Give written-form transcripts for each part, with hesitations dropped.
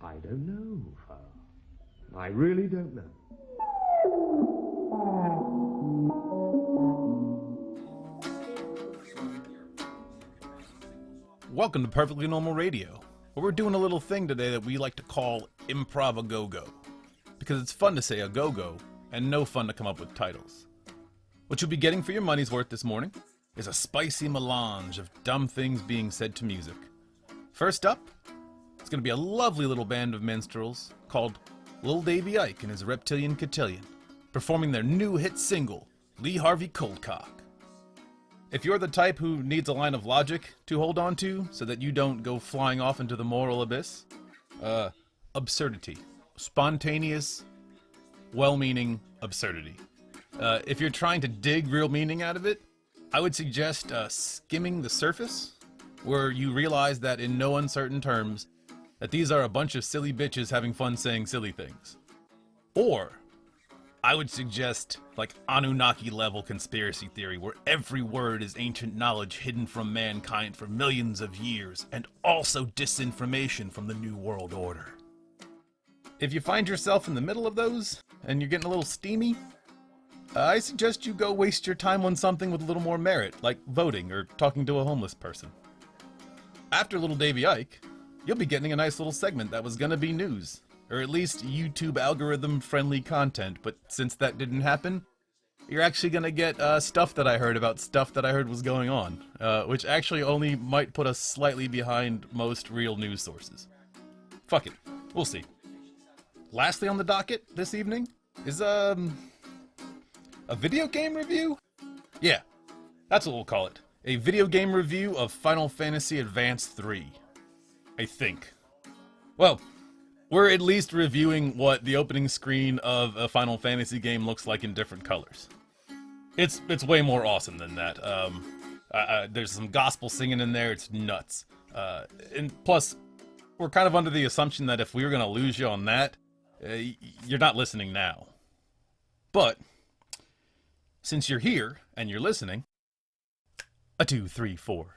I don't know. I really don't know. Welcome to Perfectly Normal Radio, where we're doing a little thing today that we like to call Improv A Go Go, because it's fun to say a go-go and no fun to come up with titles. What you'll be getting for your money's worth this morning is a spicy melange of dumb things being said to music. First up, it's going to be a lovely little band of minstrels called Lil Davey Ike and his Reptilian Catilian, performing their new hit single, Lee Harvey Coldcock. If you're the type who needs a line of logic to hold on to so that you don't go flying off into the moral abyss, absurdity. Spontaneous, well-meaning absurdity. If you're trying to dig real meaning out of it, I would suggest skimming the surface, where you realize that in no uncertain terms, that these are a bunch of silly bitches having fun saying silly things. Or, I would suggest, like, Anunnaki-level conspiracy theory, where every word is ancient knowledge hidden from mankind for millions of years, and also disinformation from the New World Order. If you find yourself in the middle of those, and you're getting a little steamy, I suggest you go waste your time on something with a little more merit, like voting or talking to a homeless person. After Little Davey Ike, you'll be getting a nice little segment that was gonna be news, or at least YouTube algorithm-friendly content, but since that didn't happen, you're actually gonna get stuff that I heard about stuff that I heard was going on, which actually only might put us slightly behind most real news sources. Fuck it, we'll see. Lastly on the docket this evening is, a video game review? Yeah, that's what we'll call it. A video game review of Final Fantasy Advance 3. I think. Well, we're at least reviewing what the opening screen of a Final Fantasy game looks like in different colors. It's way more awesome than that. There's some gospel singing in there, it's nuts. And plus, we're kind of under the assumption that if we were gonna lose you on that, you're not listening now. But, since you're here, and you're listening, 1, 2, 3, 4.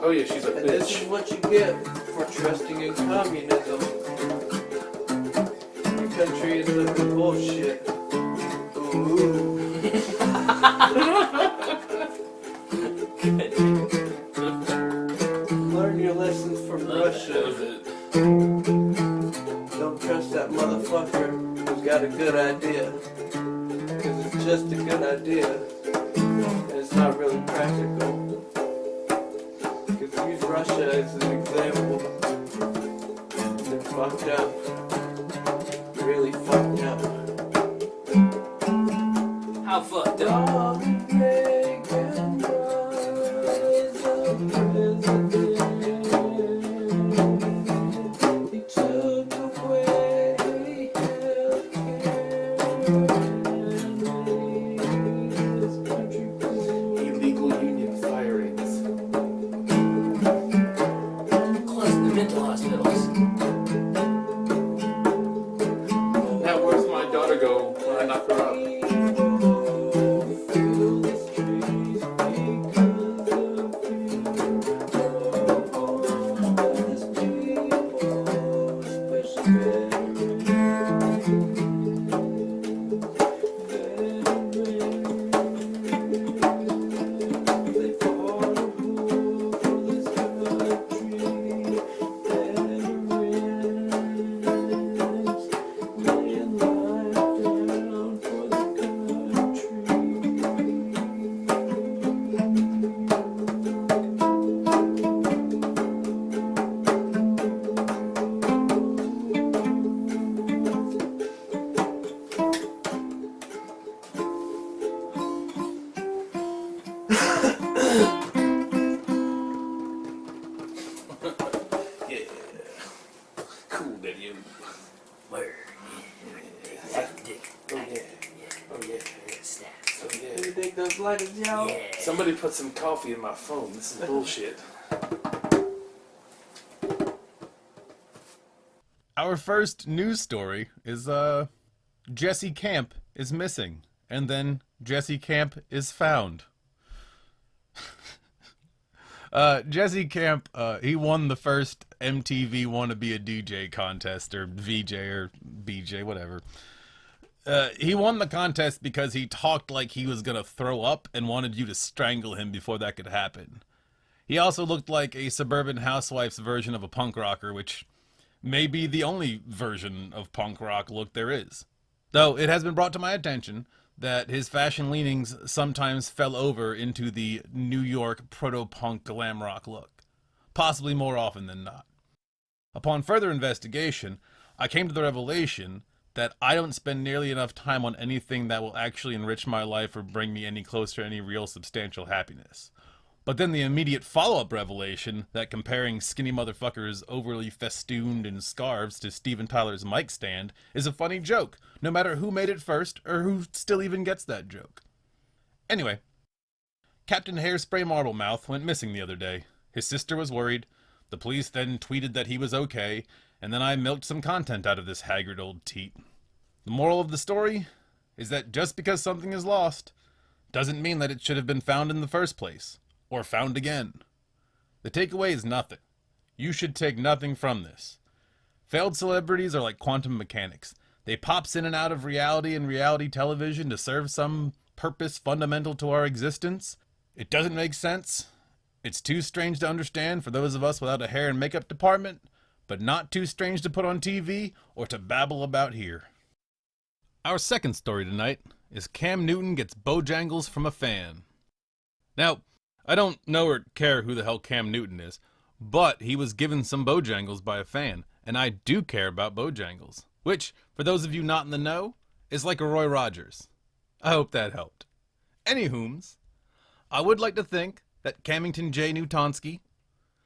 Oh yeah, she's a bitch. And this is what you get for trusting in communism. Your country is the bullshit. Ooh. Learn your lessons from Russia. Don't trust that motherfucker who's got a good idea. Because it's just a good idea. And it's not really practical. Because use Russia as an example. They're fucked up. Really fucked up. How fucked up? Illegal union firings. Close the mental hospitals. Now where's my daughter go when I knock her up? Somebody put some coffee in my phone. This is bullshit. Our first news story is Jesse Camp is missing, and then Jesse Camp is found. Jesse Camp, he won the first MTV Wanna Be a DJ contest, or VJ, or BJ, whatever. He won the contest because he talked like he was gonna throw up and wanted you to strangle him before that could happen. He also looked like a suburban housewife's version of a punk rocker, which may be the only version of punk rock look there is. Though it has been brought to my attention that his fashion leanings sometimes fell over into the New York proto-punk glam rock look, possibly more often than not. Upon further investigation, I came to the revelation that I don't spend nearly enough time on anything that will actually enrich my life or bring me any closer to any real substantial happiness. But then the immediate follow-up revelation that comparing skinny motherfuckers overly festooned in scarves to Steven Tyler's mic stand is a funny joke, no matter who made it first or who still even gets that joke. Anyway, Captain Hairspray Marblemouth went missing the other day. His sister was worried. The police then tweeted that he was okay, and then I milked some content out of this haggard old teat. The moral of the story is that just because something is lost doesn't mean that it should have been found in the first place, or found again. The takeaway is nothing. You should take nothing from this. Failed celebrities are like quantum mechanics. They pops in and out of reality and reality television to serve some purpose fundamental to our existence. It doesn't make sense. It's too strange to understand for those of us without a hair and makeup department, but not too strange to put on TV or to babble about here. Our second story tonight is Cam Newton gets Bojangles from a fan. Now, I don't know or care who the hell Cam Newton is, but he was given some Bojangles by a fan, and I do care about Bojangles, which, for those of you not in the know, is like a Roy Rogers. I hope that helped. Anywhooms, I would like to think that Camington J. Newtonski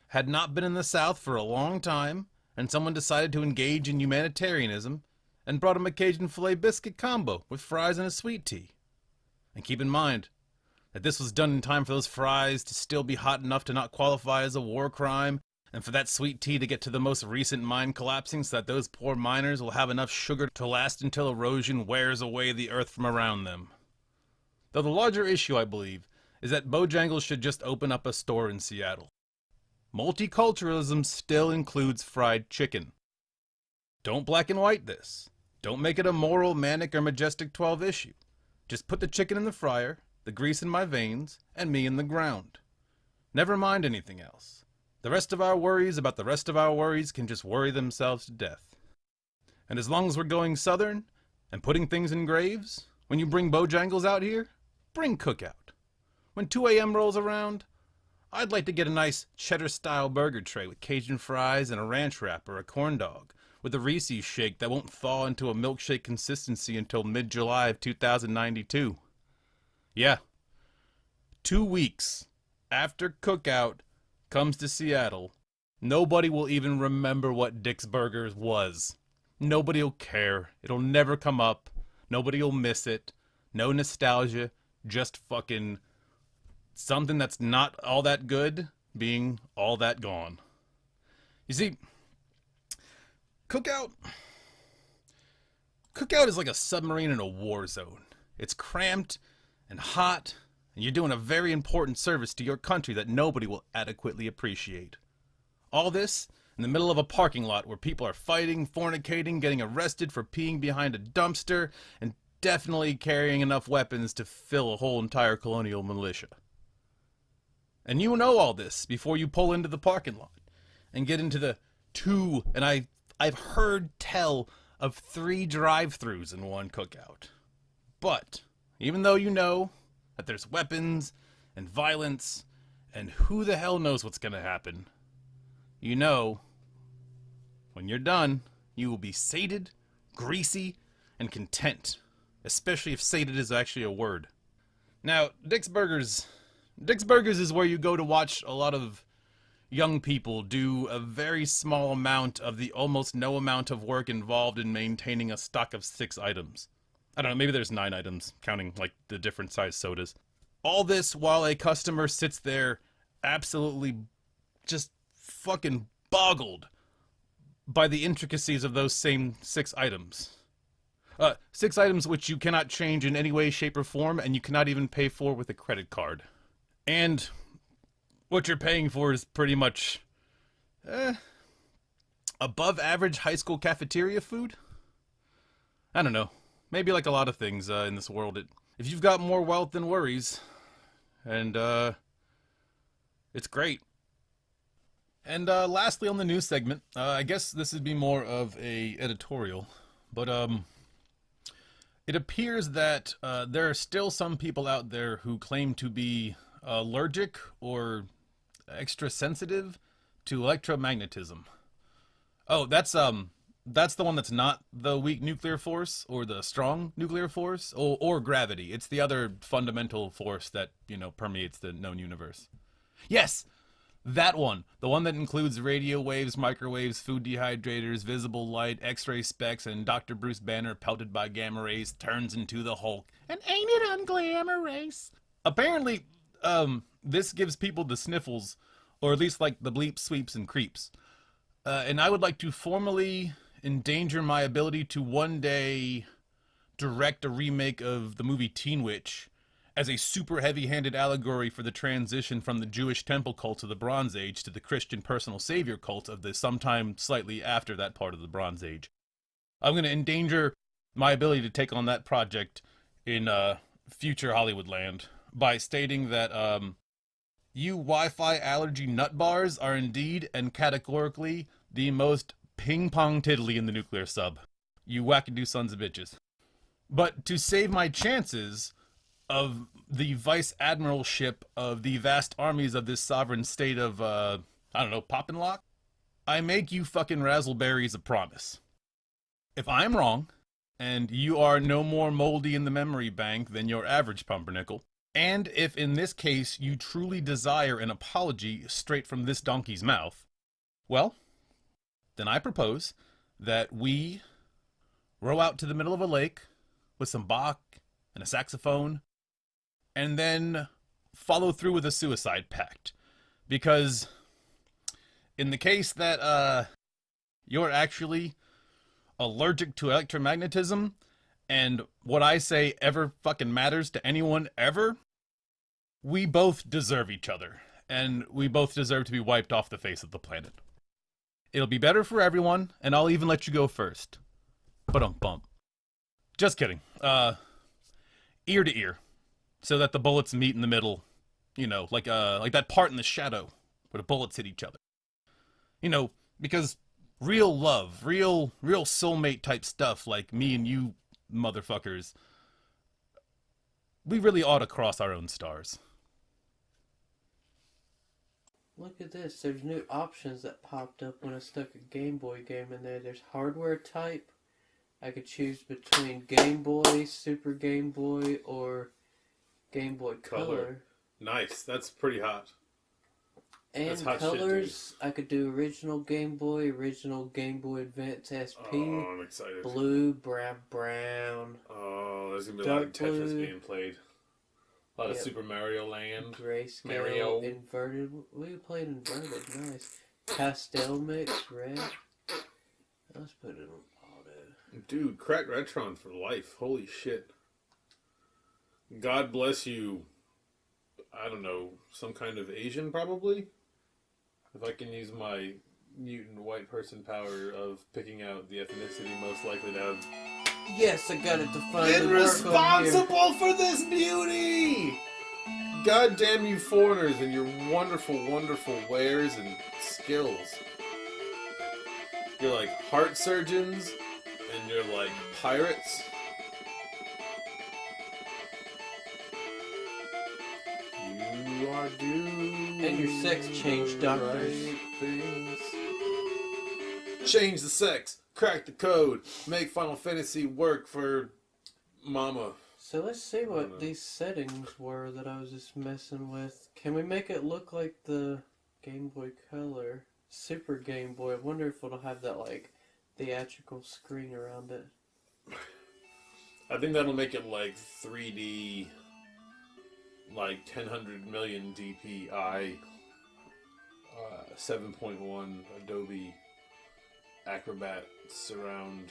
had not been in the South for a long time, and someone decided to engage in humanitarianism and brought him a Cajun filet biscuit combo with fries and a sweet tea. And keep in mind that this was done in time for those fries to still be hot enough to not qualify as a war crime, and for that sweet tea to get to the most recent mine collapsing so that those poor miners will have enough sugar to last until erosion wears away the earth from around them. Though the larger issue, I believe, is that Bojangles should just open up a store in Seattle. multiculturalism still includes fried chicken. Don't black and white this. Don't make it a moral, manic, or majestic 12 issue. Just put the chicken in the fryer, the grease in my veins, and me in the ground. Never mind anything else. The rest of our worries about the rest of our worries can just worry themselves to death. And as long as we're going southern and putting things in graves, when you bring Bojangles out here, bring Cookout. When 2 a.m. rolls around, I'd like to get a nice cheddar-style burger tray with Cajun fries and a ranch wrap or a corn dog, with a Reese's shake that won't thaw into a milkshake consistency until mid-July of 2092. Yeah. 2 weeks after Cookout comes to Seattle, nobody will even remember what Dick's Burgers was. Nobody will care. It'll never come up. Nobody will miss it. No nostalgia. Just fucking something that's not all that good being all that gone. You see, Cookout is like a submarine in a war zone. It's cramped and hot, and you're doing a very important service to your country that nobody will adequately appreciate. All this in the middle of a parking lot where people are fighting, fornicating, getting arrested for peeing behind a dumpster, and definitely carrying enough weapons to fill a whole entire colonial militia. And you know all this before you pull into the parking lot and get into the and I've heard tell of 3 drive-thrus in one Cookout. But even though you know that there's weapons and violence and who the hell knows what's gonna happen, you know when you're done, you will be sated, greasy, and content. Especially if sated is actually a word. Now, Dick's Burgers is where you go to watch a lot of young people do a very small amount of the almost no amount of work involved in maintaining a stock of 6 items. I don't know, maybe there's 9 items, counting like the different size sodas. All this while a customer sits there absolutely just fucking boggled by the intricacies of those same 6 items. 6 items which you cannot change in any way, shape, or form, and you cannot even pay for with a credit card. And what you're paying for is pretty much above average high school cafeteria food? I don't know. Maybe like a lot of things in this world. If you've got more wealth than worries, and it's great. And lastly on the news segment, I guess this would be more of a editorial, but it appears that there are still some people out there who claim to be allergic or extra sensitive to electromagnetism. Oh, that's the one that's not the weak nuclear force or the strong nuclear force or gravity. It's the other fundamental force that, permeates the known universe. Yes, that one. The one that includes radio waves, microwaves, food dehydrators, visible light, X-ray specs, and Dr. Bruce Banner pelted by gamma rays turns into the Hulk. And ain't it unglamorous? Apparently, this gives people the sniffles, or at least like the bleeps, sweeps, and creeps. And I would like to formally endanger my ability to one day direct a remake of the movie Teen Witch as a super heavy-handed allegory for the transition from the Jewish temple cult of the Bronze Age to the Christian personal savior cult of the sometime slightly after that part of the Bronze Age. I'm going to endanger my ability to take on that project in future Hollywood land by stating that you Wi-Fi allergy nut bars are indeed and categorically the most ping-pong tiddly in the nuclear sub. You wackadoo sons of bitches. But to save my chances of the vice admiralship of the vast armies of this sovereign state of, pop and lock, I make you fucking razzleberries a promise. If I'm wrong, and you are no more moldy in the memory bank than your average pumpernickel, and if in this case you truly desire an apology straight from this donkey's mouth, well, then I propose that we row out to the middle of a lake with some Bach and a saxophone, and then follow through with a suicide pact. Because in the case that you're actually allergic to electromagnetism, and what I say ever fucking matters to anyone ever, we both deserve each other. and we both deserve to be wiped off the face of the planet. It'll be better for everyone, and I'll even let you go first. Bump. Just kidding. Ear to ear, so that the bullets meet in the middle. You know, like that part in The Shadow where the bullets hit each other. You know, because real love, real soulmate type stuff, like me and you, motherfuckers, we really ought to cross our own stars. Look at this. There's new options that popped up when I stuck a Game Boy game in there. There's hardware type. I could choose between Game Boy, Super Game Boy, or Game Boy Color. Nice. That's pretty hot. And That's hot colors, I could do original Game Boy Advance SP, Oh, I'm excited. blue, brown, Oh, there's gonna be a lot of dark Tetris blue. being played. A lot of Yep. Super Mario Land. grayscale, Mario. inverted. We played inverted, nice. Pastel mix, red. Let's put it on auto. Dude, Crack Retron for life. Holy shit. God bless you. I don't know, some kind of Asian probably? If I can use my mutant white person power of picking out the ethnicity most likely to have Yes, I got it to finally been work on here. responsible for this beauty! God damn you foreigners and your wonderful, wonderful wares and skills. You're like heart surgeons and you're like pirates. You are doing And your sex change doctors. right things. Change the sex, crack the code, make Final Fantasy work for Mama. So let's see know. what these settings were that I was just messing with. Can we make it look like the Game Boy Color? Super Game Boy. I wonder if it'll have that, like, theatrical screen around it. I think that'll make it like 3D, like 1000 million DPI, 7.1 Adobe Acrobat surround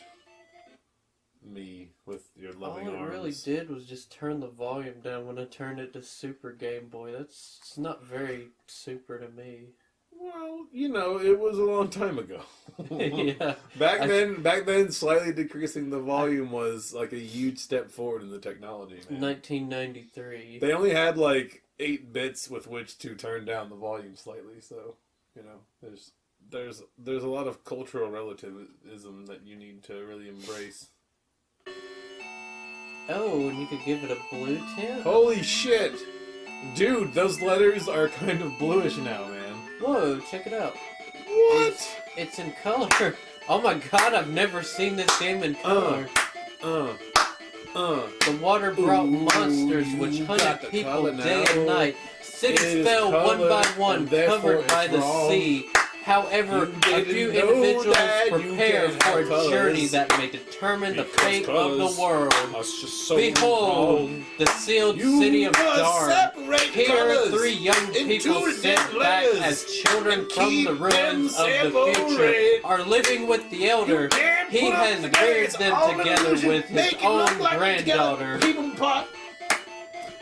me with your loving All it arms. really did was just turn the volume down when I turned it to Super Game Boy. It's not very super to me. Well, you know, it was a long time ago. Yeah. Back then, slightly decreasing the volume was like a huge step forward in the technology, man. 1993. They only had like 8 bits with which to turn down the volume slightly, so you know, there's a lot of cultural relativism that you need to really embrace. Oh, and you could give it a blue tint? Holy shit! Dude, those letters are kind of bluish now, man. Whoa, check it out. What? It's in color. Oh my god, I've never seen this game in color. The water brought Ooh, monsters you which got hunted the people color day now. and night. It Cities is fell one color, by one, and therefore covered by it's the wrong. sea. However, You a didn't few know individuals that you prepare can't for a have colors. journey that may determine the Because fate of colors the world. are just so Behold, wrong. the sealed You city of must Dar. separate Here, colors 3 young into people the sent different back layers as children and from keep the ruins them of the future separate. are living with the elder. You can't He put up has together. reared It's them all an together illusion. with his Make it own look like granddaughter. together. Keep them apart.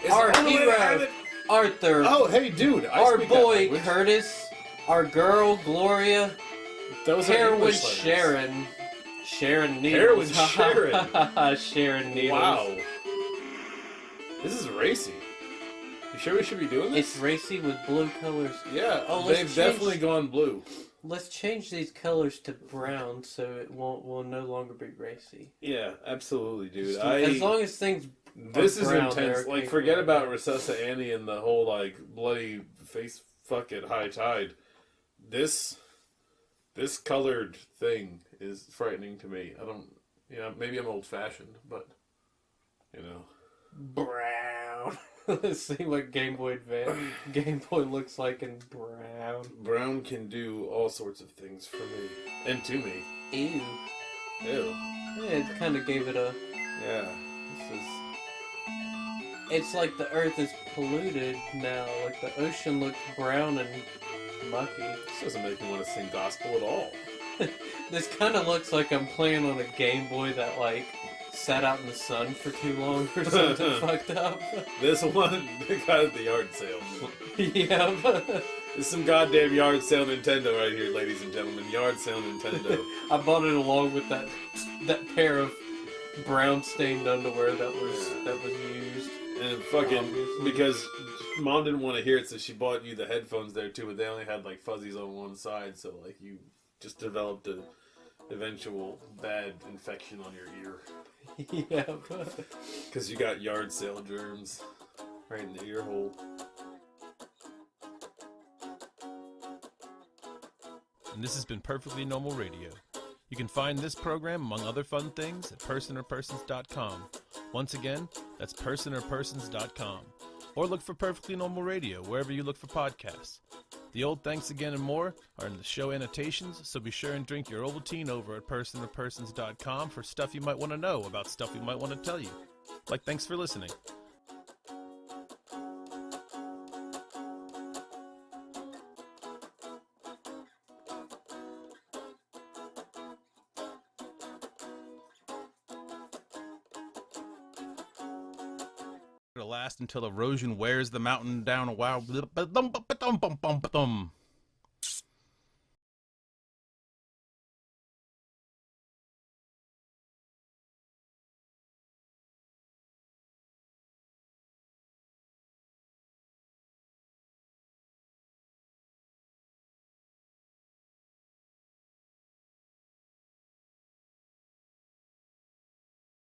It's Our the only way to have hero, it. Arthur. Oh, hey, dude. I Our speak that boy, language. Curtis. Our girl, Gloria. Those are Heroine, English letters. Sharon. Sharon Needles. Heroine Sharon. Sharon Needles. Wow. This is racy. You sure we should be doing this? It's racy with blue colors. Yeah, Oh, let's they've change- definitely gone blue. Let's change these colors to brown so it will no longer be racy. Yeah, absolutely, dude. As long as things This is brown, intense. they're Like, okay forget for about me. Recessa Annie and the whole, like, bloody face fuck it high tide. This colored thing is frightening to me. I don't, you know, maybe I'm old-fashioned, but, you know. brown. Let's see what Game Boy looks like in brown. Brown can do all sorts of things for me. And to me. Ew. Ew. Yeah, it kind of gave it a... Yeah. This is... It's like the earth is polluted now. Like the ocean looks brown and mucky. This doesn't make me want to sing gospel at all. This kind of looks like I'm playing on a Game Boy that like sat out in the sun for too long or something fucked up. This one, they got at the yard sale. Yeah. It's some goddamn yard sale Nintendo right here, ladies and gentlemen. Yard sale Nintendo. I bought it along with that pair of brown stained underwear that was used. And fucking, Obviously. because Mom didn't want to hear it, so she bought you the headphones there too, but they only had like fuzzies on one side, so like you just developed a eventual bad infection on your ear. Yeah. Because you got yard sale germs right in the ear hole. And this has been Perfectly Normal Radio. You can find this program, among other fun things, at PersonorPersons.com. Once again, that's PersonorPersons.com. Or look for Perfectly Normal Radio wherever you look for podcasts. The old thanks again and more are in the show annotations, so be sure and drink your Ovaltine over at PersonorPersons.com for stuff you might want to know about stuff we might want to tell you. Like, thanks for listening. To last until erosion wears the mountain down a while.